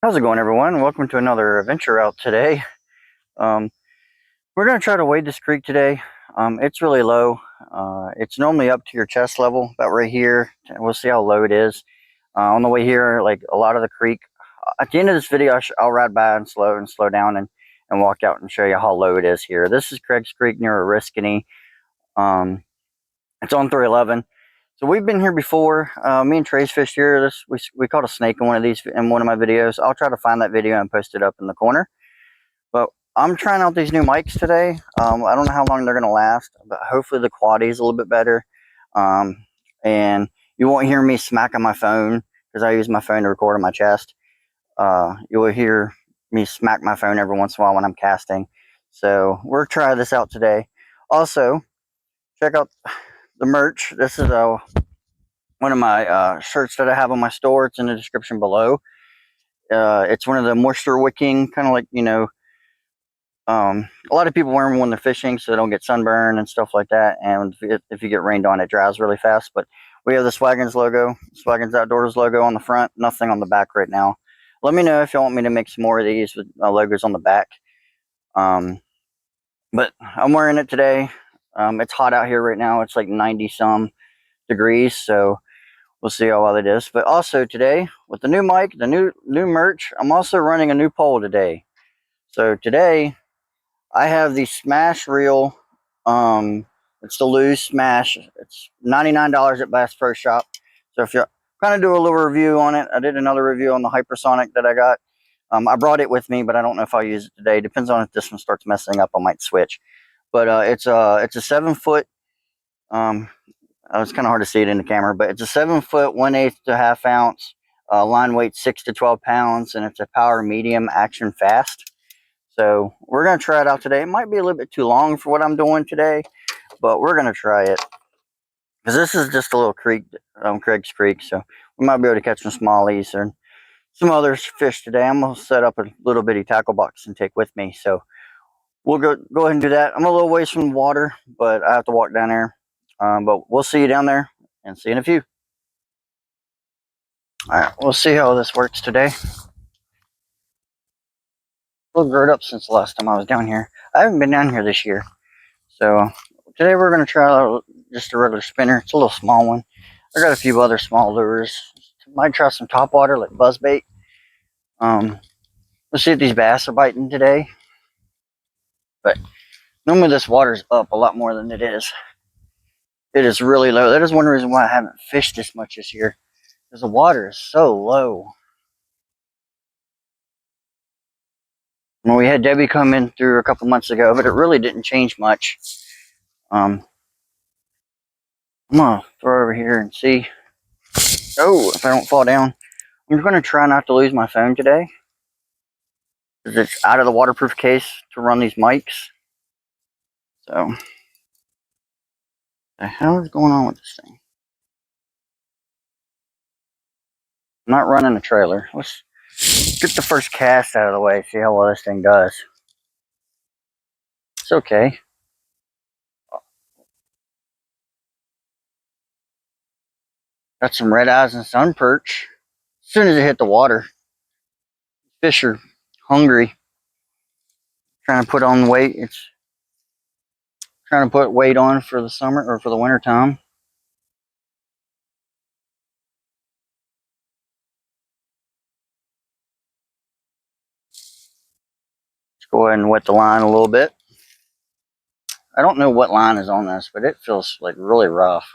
How's it going, everyone? Welcome to another adventure out today. Um, we're going to try to wade this creek today. It's really low. It's normally up to your chest level, about right here. We'll see how low it is. On the way here, like a lot of the creek, at the end of this video, I'll ride by and slow down and walk out and show you how low it is here. This is Craig's Creek near Oriskany. It's on 311. So we've been here before. Me and Trey's fished here. We caught a snake in one of my videos. I'll try to find that video and post it up in the corner. But I'm trying out these new mics today. I don't know how long they're going to last, but hopefully the quality is a little bit better. And you won't hear me smacking my phone because I use my phone to record on my chest. You will hear me smack my phone every once in a while when I'm casting. So we're trying this out today. Also, check out the merch. This is one of my shirts that I have on my store. It's in the description below. It's one of the moisture wicking, kind of like, a lot of people wear them when they're fishing so they don't get sunburn and stuff like that. And if you get rained on, it dries really fast. But we have the Swaggins logo, Swaggins Outdoors logo on the front, nothing on the back right now. Let me know if you want me to make some more of these with logos on the back. But I'm wearing it today. It's hot out here right now. It's like 90 some degrees. So we'll see how well it is. But also today, with the new mic, the new merch, I'm also running a new poll today. So today, I have the Smash Reel. It's the Lose Smash. It's $99 at Bass Pro Shop. So if you kind of do a little review on it, I did another review on the Hypersonic that I got. I brought it with me, but I don't know if I'll use it today. Depends on if this one starts messing up, I might switch. But it's a 7-foot. It's kind of hard to see it in the camera, but it's a 7-foot, 1/8 to ½ ounce. Line weight 6 to 12 pounds, and it's a power medium action fast. So we're going to try it out today. It might be a little bit too long for what I'm doing today, but we're going to try it. Because this is just a little creek, Craig's Creek, so we might be able to catch some smallies and some other fish today. I'm going to set up a little bitty tackle box and take with me. So we'll go ahead and do that. I'm a little ways from the water, but I have to walk down there. But we'll see you down there and see you in a few. All right, we'll see how this works today. A little growed up since the last time I was down here. I haven't been down here this year. So today we're going to try out just a regular spinner. It's a little small one. I got a few other small lures. Might try some topwater like buzzbait. Let's see if these bass are biting today. But normally this water's up a lot more than it is. It is really low. That is one reason why I haven't fished this much this year. Because the water is so low. Well, we had Debbie come in through a couple months ago, but it really didn't change much. I'm gonna throw over here and see. Oh, if I don't fall down. I'm gonna try not to lose my phone today, because it's out of the waterproof case to run these mics. So, the hell is going on with this thing? I'm not running a trailer. Let's get the first cast out of the way, see how well this thing does. It's okay. Got some red eyes and sun perch. As soon as it hit the water, fish are hungry. Trying to put on weight. It's trying to put weight on for the summer or for the winter time. Let's go ahead and wet the line a little bit. I don't know what line is on this, but it feels like really rough.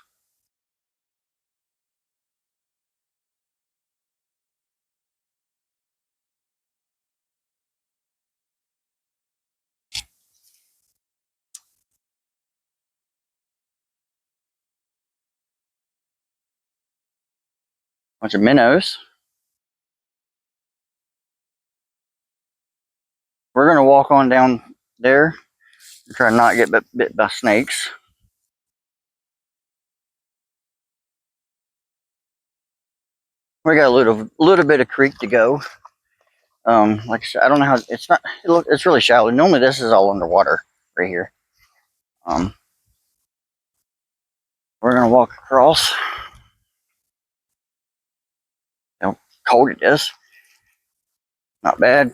Bunch of minnows. We're going to walk on down there and try not to get bit by snakes. We got a little bit of creek to go. Like I said, I don't know how it's not. It's really shallow. Normally this is all underwater right here. We're gonna walk across. How cold it is. Not bad.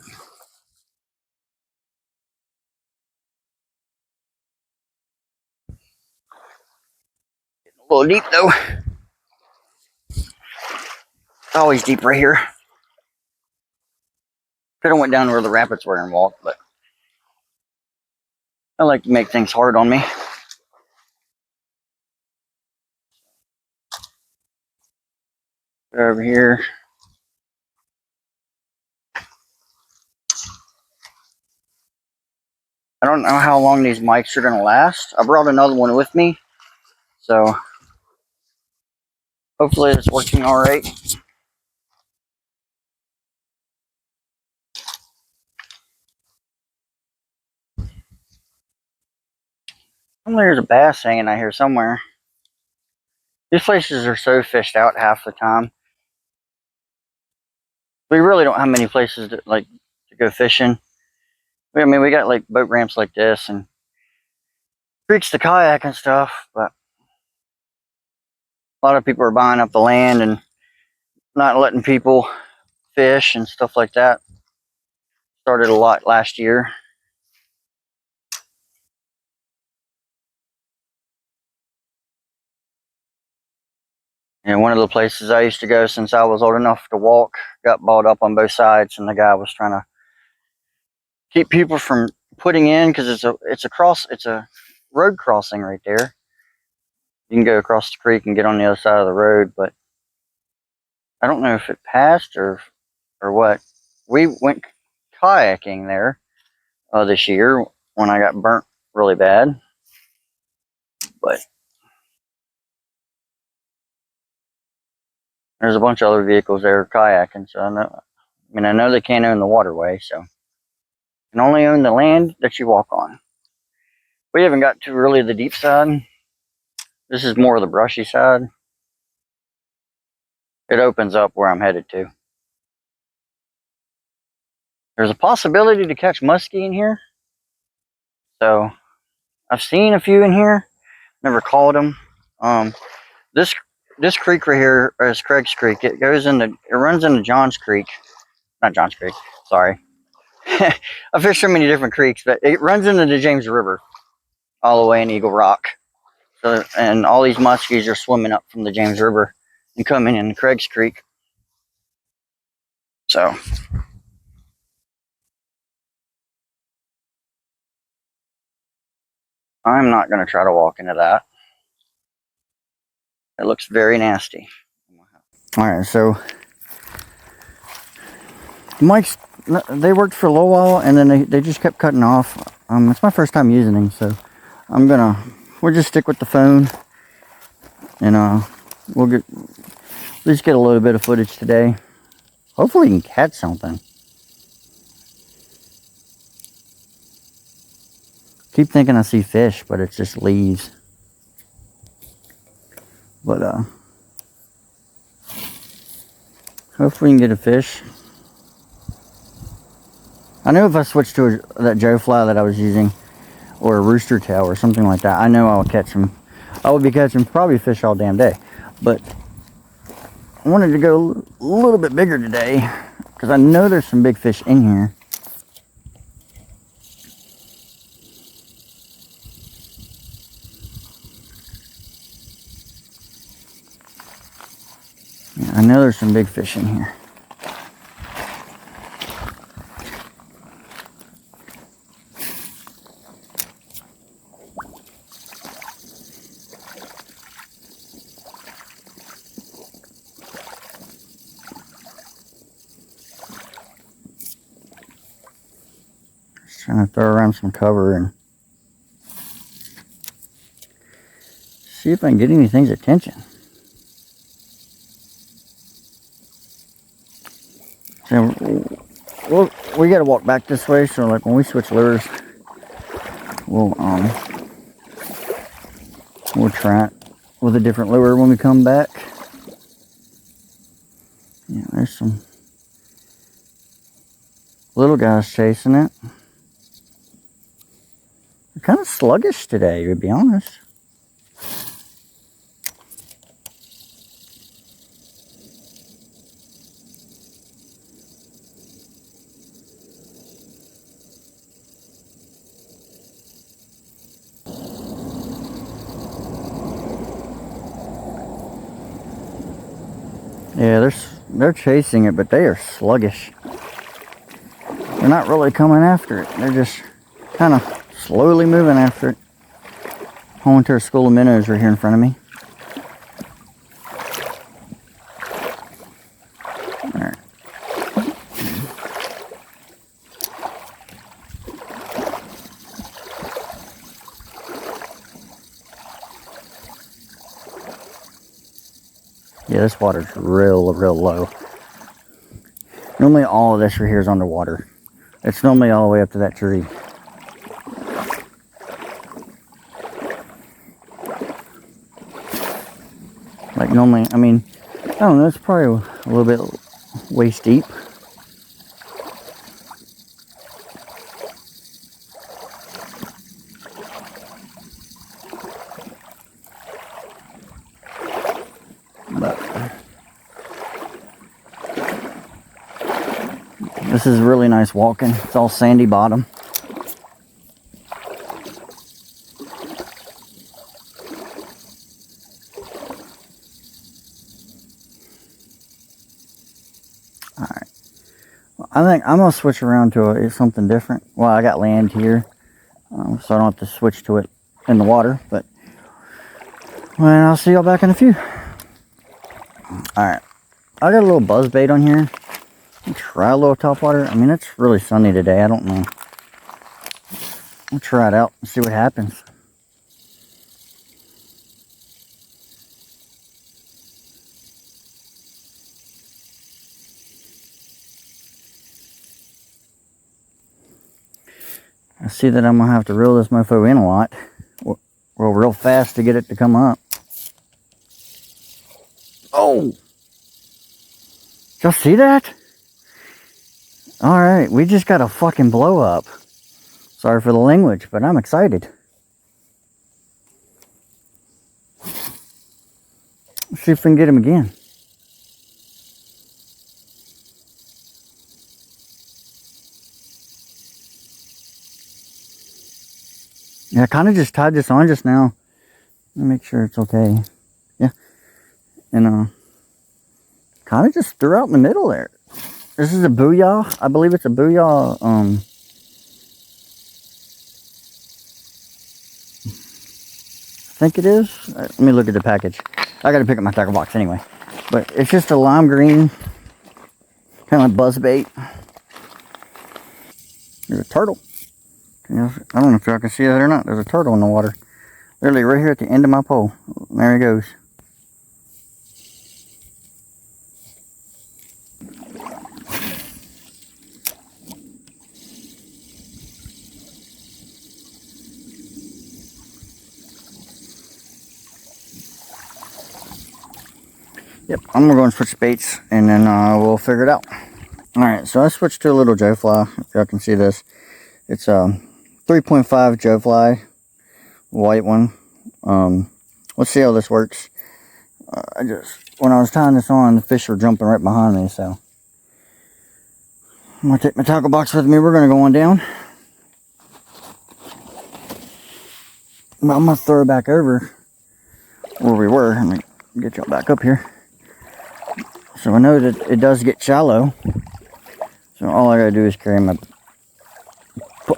A little deep though. It's always deep right here. Could have went down where the rapids were and walked, but I like to make things hard on me. Over here. I don't know how long these mics are going to last. I brought another one with me, so hopefully it's working all right. There's a bass hanging out here somewhere. These places are so fished out half the time. We really don't have many places to go fishing. I mean, we got like boat ramps like this and creeks to kayak and stuff, but a lot of people are buying up the land and not letting people fish and stuff like that. Started a lot last year. And one of the places I used to go since I was old enough to walk got bought up on both sides, and the guy was trying to keep people from putting in because it's a road crossing right there. You can go across the creek and get on the other side of the road, but I don't know if it passed or what. We went kayaking there this year when I got burnt really bad, but there's a bunch of other vehicles there kayaking, so I know they can't own the waterway, so you can only own the land that you walk on. We haven't got to really the deep side. This is more of the brushy side. It opens up where I'm headed to. There's a possibility to catch muskie in here, so I've seen a few in here. Never caught them. This creek right here is Craig's Creek. It runs into Johns Creek, not Johns Creek. Sorry, I fish so many different creeks, but it runs into the James River all the way in Eagle Rock. So, and all these muskies are swimming up from the James River and coming in Craig's Creek. So I'm not going to try to walk into that. It looks very nasty. All right, so the mics, they worked for a little while, and then they just kept cutting off. It's my first time using them, so we'll just stick with the phone, and we'll at least get a little bit of footage today. Hopefully we can catch something. Keep thinking I see fish, but it's just leaves. But hopefully we can get a fish. I know if I switch to that Joe fly that I was using, or a rooster tail or something like that, I know I'll catch them. I will be catching probably fish all damn day. But I wanted to go a little bit bigger today because I know there's some big fish in here. Yeah, I know there's some big fish in here. Just trying to throw around some cover and see if I can get anything's attention. So we got to walk back this way, so like when we switch lures, we'll try it with a different lure when we come back. Yeah, there's some little guys chasing it. They're kind of sluggish today, to be honest. Yeah, they're chasing it, but they are sluggish. They're not really coming after it. They're just kind of slowly moving after it. Whole entire school of minnows right here in front of me. Alright. Yeah, this water's real low. Normally all of this right here is underwater. It's normally all the way up to that tree. Like normally, I mean, I don't know, it's probably a little bit waist deep. But this is really nice walking. It's all sandy bottom. Alright. I think I'm going to switch around to something different. Well, I got land here, so I don't have to switch to it in the water. But well, I'll see y'all back in a few. Alright. I got a little buzz bait on here. Try a little top water. I mean, it's really sunny today. I don't know. I'll try it out and see what happens. I see that I'm going to have to reel this mofo in a lot. Well, real fast to get it to come up. Oh! Y'all see that? Alright, we just got a fucking blow up. Sorry for the language, but I'm excited. Let's see if we can get him again. Yeah, I kind of just tied this on just now. Let me make sure it's okay. Yeah. And kind of just threw out in the middle there. This is a booyah. I believe it's a booyah. I think it is. Let me look at the package. I got to pick up my tackle box anyway. But it's just a lime green, kind of like buzz bait. There's a turtle. I don't know if y'all can see that or not. There's a turtle in the water. Literally right here at the end of my pole. There he goes. Yep, I'm gonna go and switch baits and then we'll figure it out. Alright, so I switched to a little Joe fly. If y'all can see this. It's a 3.5 Joe fly, white one. Let's see how this works. When I was tying this on, the fish were jumping right behind me, so I'm gonna take my tackle box with me. We're gonna go on down. I'm gonna throw it back over where we were. Let me get y'all back up here. So I know that it does get shallow. So all I gotta do is put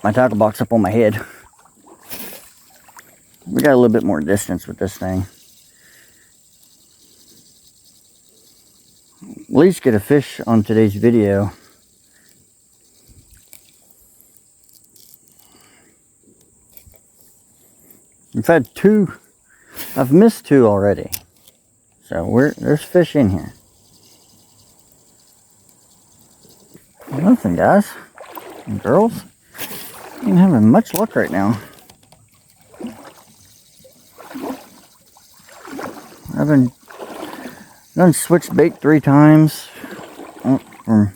my tackle box up on my head. We got a little bit more distance with this thing. At least get a fish on today's video. I've had two. I've missed two already. So there's fish in here. Nothing, guys and girls. I'm having much luck right now. I've done switched bait 3 times. From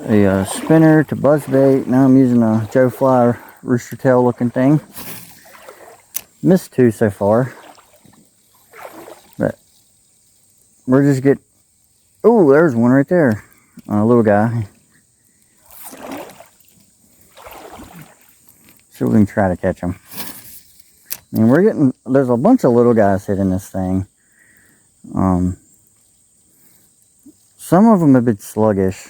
a spinner to buzz bait. Now I'm using a Joe fly rooster tail looking thing. Missed 2 so far. But we're just getting... Oh, there's one right there. A little guy. See if we can try to catch him. I mean, there's a bunch of little guys hitting this thing. Some of them a bit sluggish.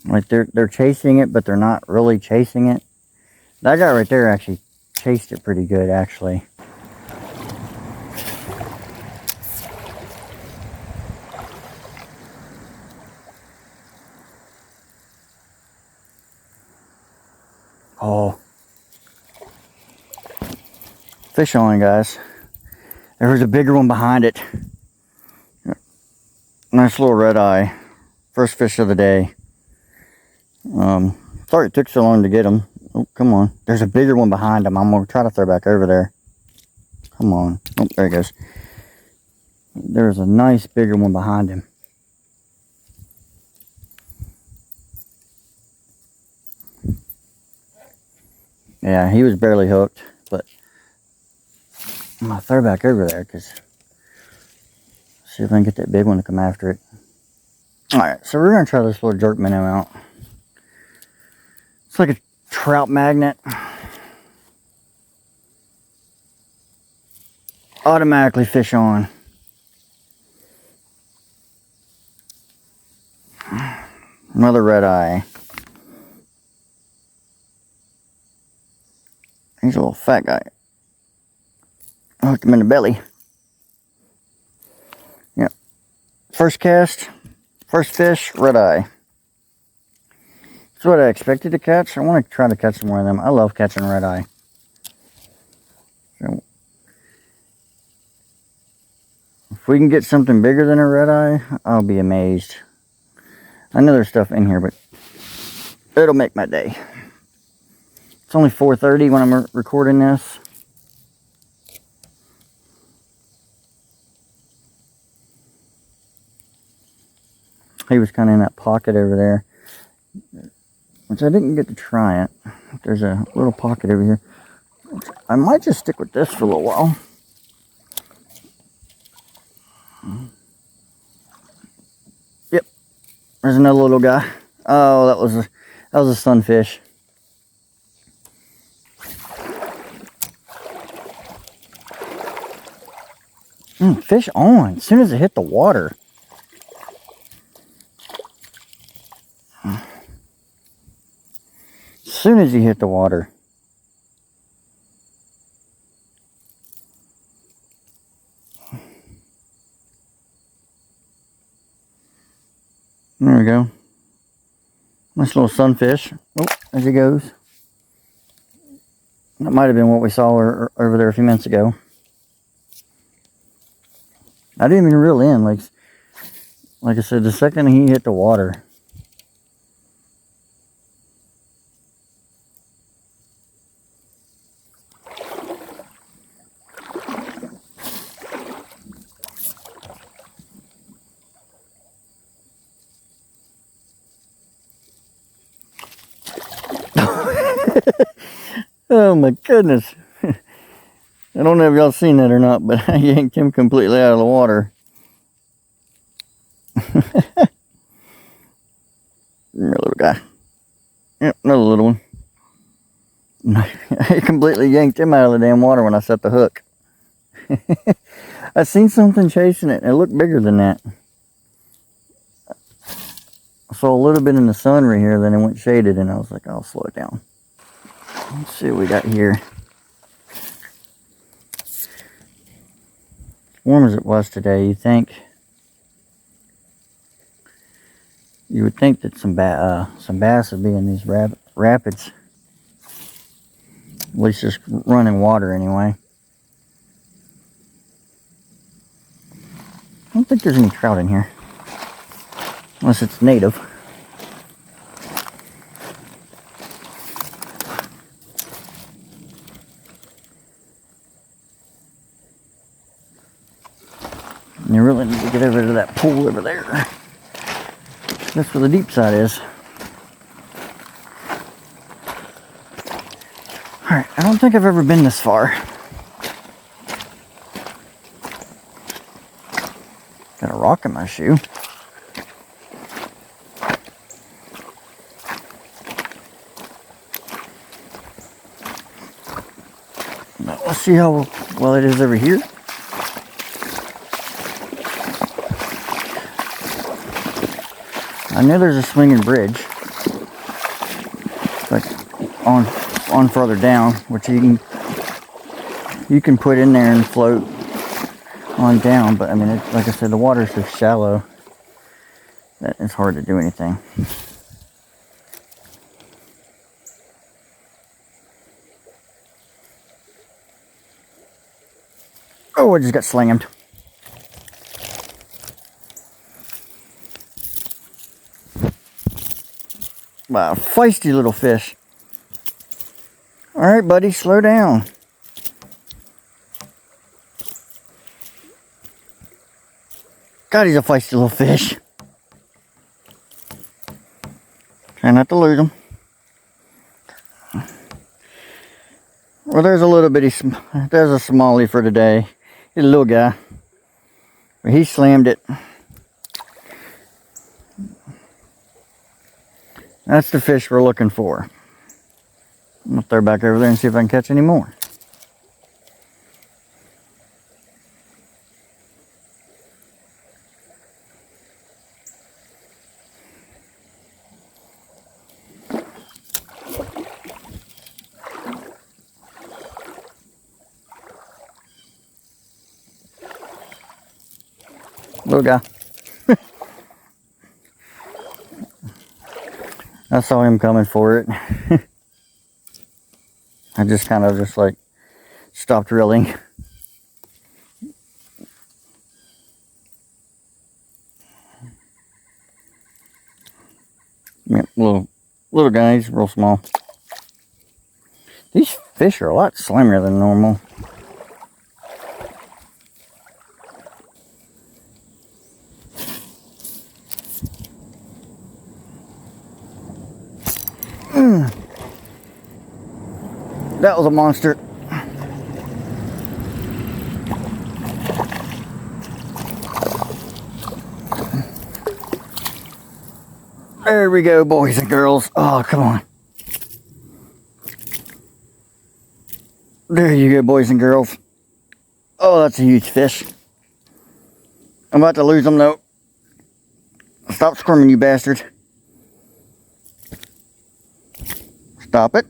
Like they're chasing it, but they're not really chasing it. That guy right there actually chased it pretty good, actually. Oh. Fish on, guys. There was a bigger one behind it. Nice little red eye. First fish of the day. Sorry it took so long to get him. Oh, come on. There's a bigger one behind him. I'm going to try to throw back over there. Come on. Oh, there he goes. There's a nice bigger one behind him. Yeah, he was barely hooked, but I'm going to throw back over there because see if I can get that big one to come after it. Alright, so we're going to try this little jerk minnow out. It's like a trout magnet. Automatically fish on. Another red eye. He's a little fat guy. I hooked him in the belly. Yep. First cast, first fish, red eye. That's what I expected to catch. I want to try to catch some more of them. I love catching red eye. So, if we can get something bigger than a red eye, I'll be amazed. I know there's stuff in here, but it'll make my day. It's only 4:30 when I'm recording this. He was kind of in that pocket over there, which I didn't get to try it. There's a little pocket over here. I might just stick with this for a little while. Yep, there's another little guy. Oh, that was a sunfish. Fish on as soon as it hit the water. As soon as he hit the water. There we go. Nice little sunfish. Oh, there he goes. That might have been what we saw over there a few minutes ago. I didn't even reel in. Like I said, the second he hit the water. Oh my goodness. I don't know if y'all seen that or not, but I yanked him completely out of the water. Little guy. Yep, another little one. I completely yanked him out of the damn water when I set the hook. I seen something chasing it, and it looked bigger than that. I saw a little bit in the sun right here, then it went shaded, and I was like, I'll slow it down. Let's see what we got here. Warm as it was today, you would think that some bass would be in these rapids. At least just running water anyway. I don't think there's any trout in here. Unless it's native. You really need to get over to that pool over there. That's where the deep side is. Alright, I don't think I've ever been this far. Got a rock in my shoe. Now, let's see how well it is over here. I know there's a swinging bridge, like on further down, which you can put in there and float on down. But I mean, like I said, the water's so shallow that it's hard to do anything. Oh, I just got slammed. Wow, feisty little fish. All right, buddy, slow down. God, he's a feisty little fish. Try not to lose him. Well, there's a little bitty, there's a smallie for today. He's a little guy. But he slammed it. That's the fish we're looking for. I'm gonna throw back over there and see if I can catch any more. Little guy. I saw him coming for it. I just kind of just like stopped reeling. Yeah, little guy, he's real small. These fish are a lot slimmer than normal. That was a monster. There we go, boys and girls. Oh, come on. There you go, boys and girls. Oh, that's a huge fish. I'm about to lose him, though. Stop squirming, you bastard. Stop it.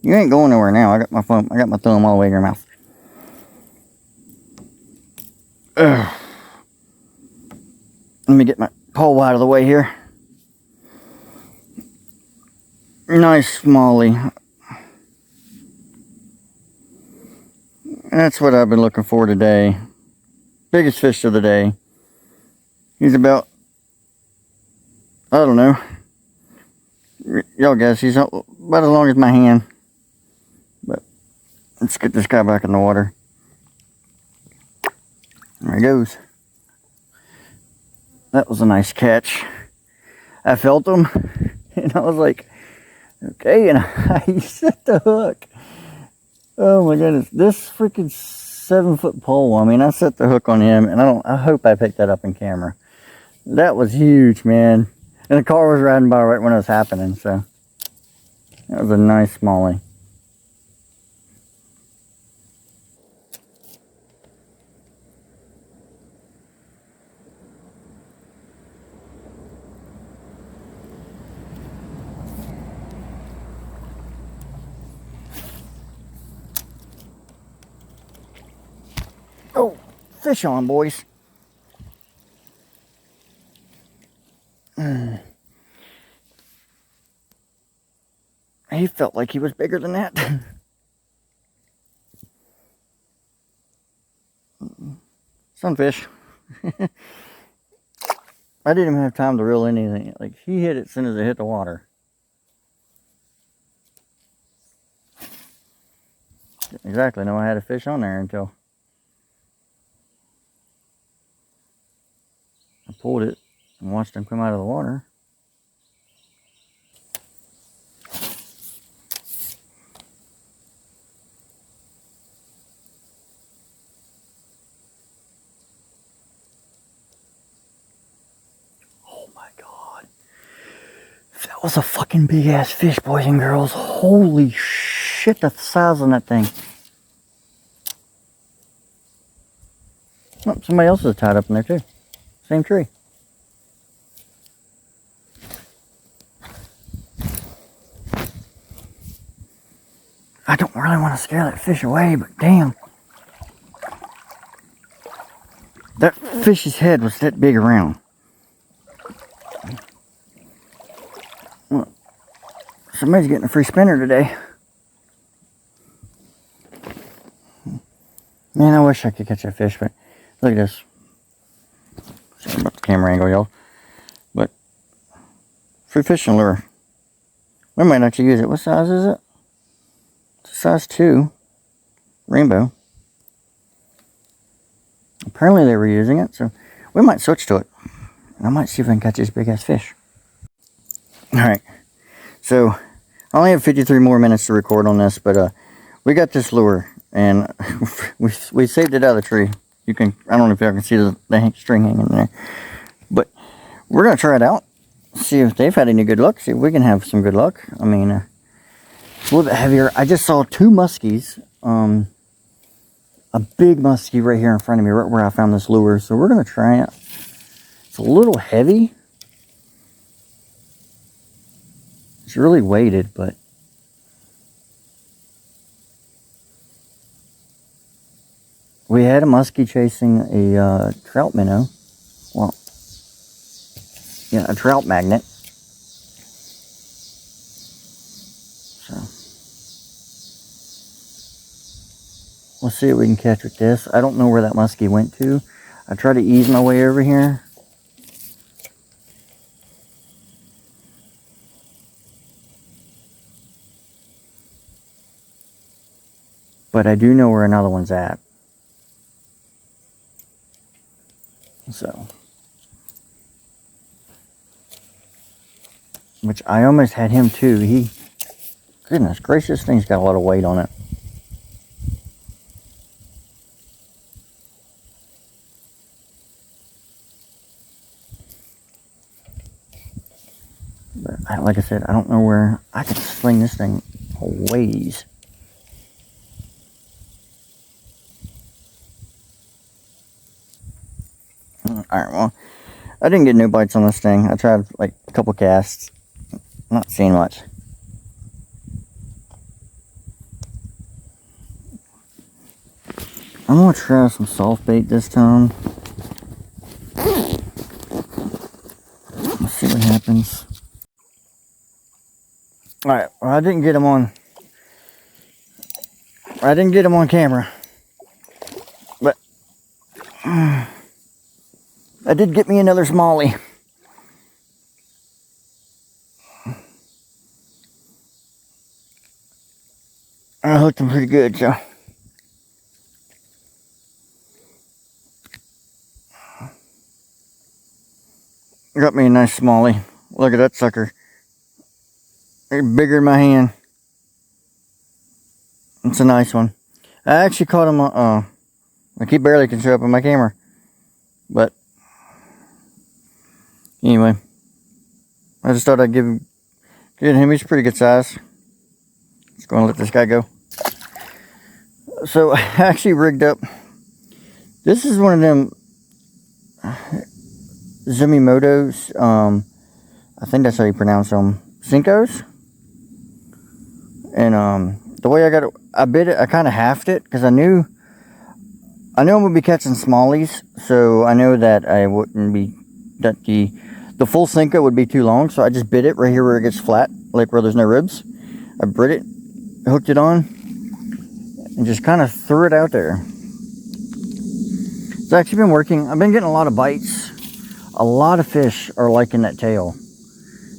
You ain't going nowhere now. I got my thumb all the way in your mouth. Ugh. Let me get my pole out of the way here. Nice smallie. That's what I've been looking for today. Biggest fish of the day. He's about, I don't know. Y'all guess, he's about as long as my hand. But let's get this guy back in the water. There he goes. That was a nice catch. I felt him and I was like, okay, and I set the hook. Oh my goodness, this freaking 7-foot pole. I mean, I set the hook on him, and I hope I picked that up in camera. That was huge, man. And the car was riding by right when it was happening, so that was a nice smallie. Oh, fish on, boys. He felt like he was bigger than that. Sunfish. I didn't even have time to reel anything. Like, he hit it as soon as it hit the water. Didn't exactly know I had a fish on there until I pulled it and watched him come out of the water. Oh my God. That was a fucking big ass fish, boys and girls. Holy shit, the size on that thing. Oh, somebody else is tied up in there too. Same tree. I don't really want to scare that fish away, but damn. That fish's head was that big around. Well, somebody's getting a free spinner today. Man, I wish I could catch that fish, but look at this. Sorry about the camera angle, y'all. But, free fishing lure. We might actually use it. What size is it? It's a size 2. Rainbow. Apparently they were using it, so we might switch to it. And I might see if I can catch this big ass fish. Alright. So, I only have 53 more minutes to record on this, but we got this lure. And we saved it out of the tree. You can, I don't know if y'all can see the string hanging there. But we're going to try it out. See if they've had any good luck. See if we can have some good luck. I mean, it's a little bit heavier. I just saw 2 muskies. A big muskie right here in front of me, right where I found this lure. So we're going to try it. It's a little heavy. It's really weighted, but we had a muskie chasing a trout minnow. Well, yeah, a trout magnet. So, we'll see what we can catch with this. I don't know where that muskie went to. I tried to ease my way over here. But I do know where another one's at. So, which I almost had him too. Goodness gracious, this thing's got a lot of weight on it. But like I said, I don't know where I can sling this thing a ways. Alright, well, I didn't get no bites on this thing. I tried like a couple casts. Not seeing much. I'm going to try some soft bait this time. Let's see what happens. Alright, well, I didn't get him on camera. But I did get me another smallie. I hooked him pretty good, so. Got me a nice smallie. Look at that sucker. It's bigger than my hand. It's a nice one. I actually caught him, like he barely can show up on my camera. But, anyway. I just thought I'd give him, he's pretty good size. Just gonna let this guy go. So, I actually rigged up. This is one of them Zumimoto's, I think that's how you pronounce them, Cincos. And the way I got it, I bit it, I kind of halved it because I knew I'm gonna be catching smallies, so I know that I wouldn't be, that the full Cinco would be too long, so I just bit it right here where it gets flat, like where there's no ribs. I bit it, hooked it on, and just kind of threw it out there. It's actually been working. I've been getting a lot of bites. A lot of fish are liking that tail,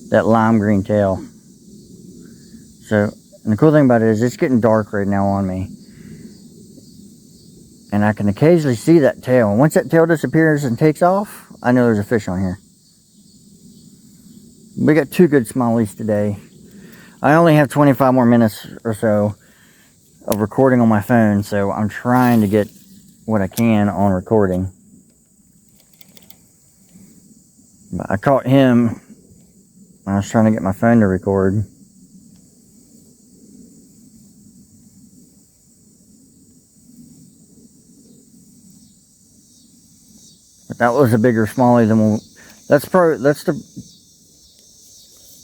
that lime green tail. So, and the cool thing about it is it's getting dark right now on me. And I can occasionally see that tail. And once that tail disappears and takes off, I know there's a fish on here. We got 2 good smallies today. I only have 25 more minutes or so of recording on my phone, so I'm trying to get what I can on recording. But I caught him when I was trying to get my phone to record. But that was a bigger smallie than one. That's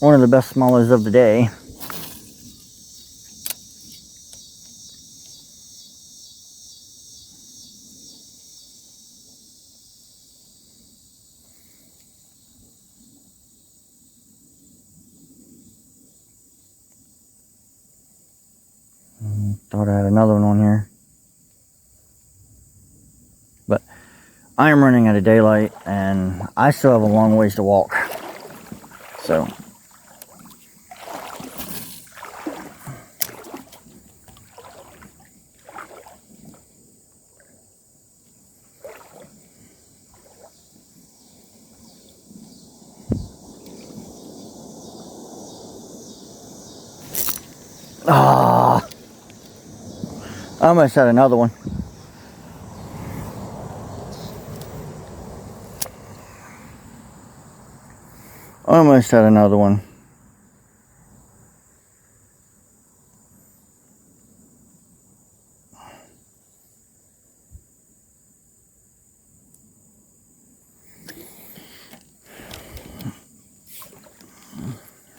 one of the best smallies of the day. Thought I had another one on here. But I am running out of daylight, and I still have a long ways to walk. So I almost had another one. Almost had another one.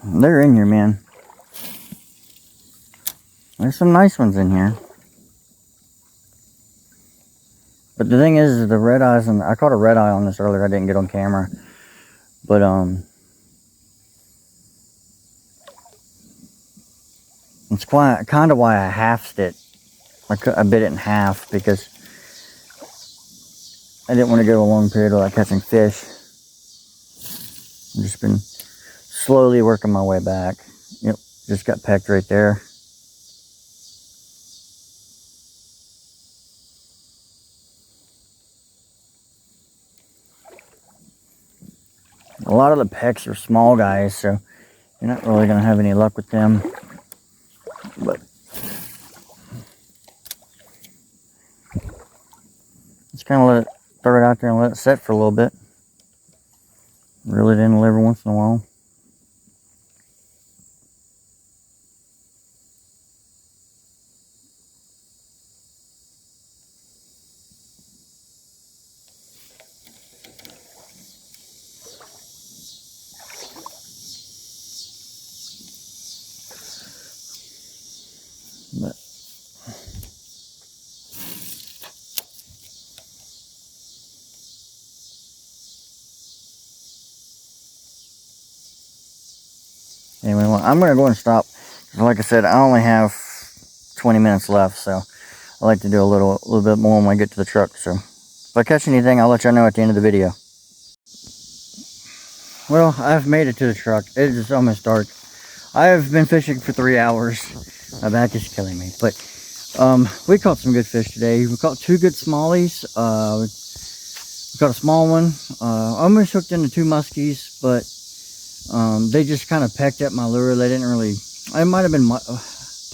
They're in here, man. There's some nice ones in here. But the thing is the red eyes, and I caught a red eye on this earlier. I didn't get on camera. But it's kind of why I halved it. I bit it in half because I didn't want to go a long period without catching fish. I've just been slowly working my way back. Yep, just got pecked right there. A lot of the pecks are small guys, so you're not really going to have any luck with them. But just kind of throw it out there and let it set for a little bit. Reel it in every once in a while. But anyway, well, I'm going to go and stop. Like I said, I only have 20 minutes left, so I like to do a little bit more when I get to the truck. So if I catch anything, I'll let you know at the end of the video. Well, I've made it to the truck. It is almost dark. I have been fishing for 3 hours. My back is killing me. But we caught some good fish today. We caught 2 good smallies. We caught a small one. Almost hooked into 2 muskies, but they just kind of pecked at my lure. They didn't really. It might have been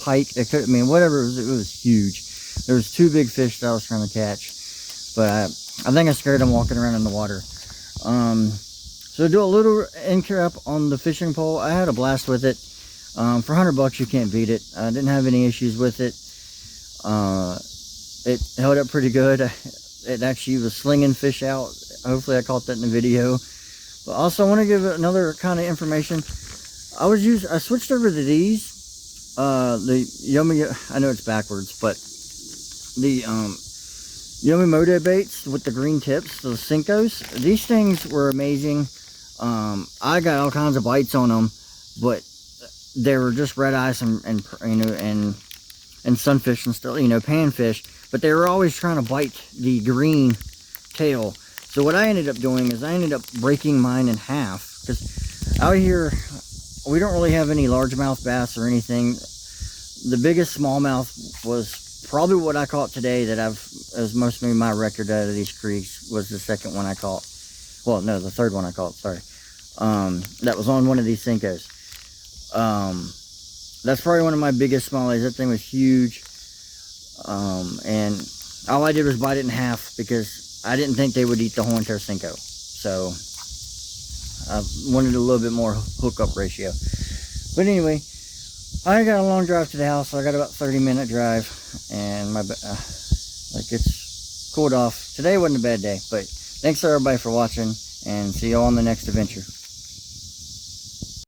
pike. It could. I mean, whatever. It was huge. There was 2 big fish that I was trying to catch, but I think I scared them walking around in the water. So do a little end cap on the fishing pole. I had a blast with it. For $100 you can't beat it. I didn't have any issues with it. It held up pretty good. It actually was slinging fish out. Hopefully I caught that in the video. But also I want to give another kind of information. I switched over to these. The Yomi, I know it's backwards, but the Yomi Moto baits with the green tips, the Cincos. These things were amazing. I got all kinds of bites on them, but they were just red eyes and sunfish and stuff, panfish, but they were always trying to bite the green tail. So what I ended up doing is I ended up breaking mine in half, because out here we don't really have any largemouth bass or anything. The biggest smallmouth was probably what I caught today that was mostly my record out of these creeks, was the second one I caught. Well, no, the third one I caught, sorry. That was on one of these Cincos. That's probably one of my biggest smallies. That thing was huge. And all I did was bite it in half because I didn't think they would eat the horntail Cinco. So I wanted a little bit more hookup ratio. But anyway, I got a long drive to the house. So I got about 30-minute drive, and it's cooled off. Today wasn't a bad day, but thanks everybody for watching, and see you all on the next adventure.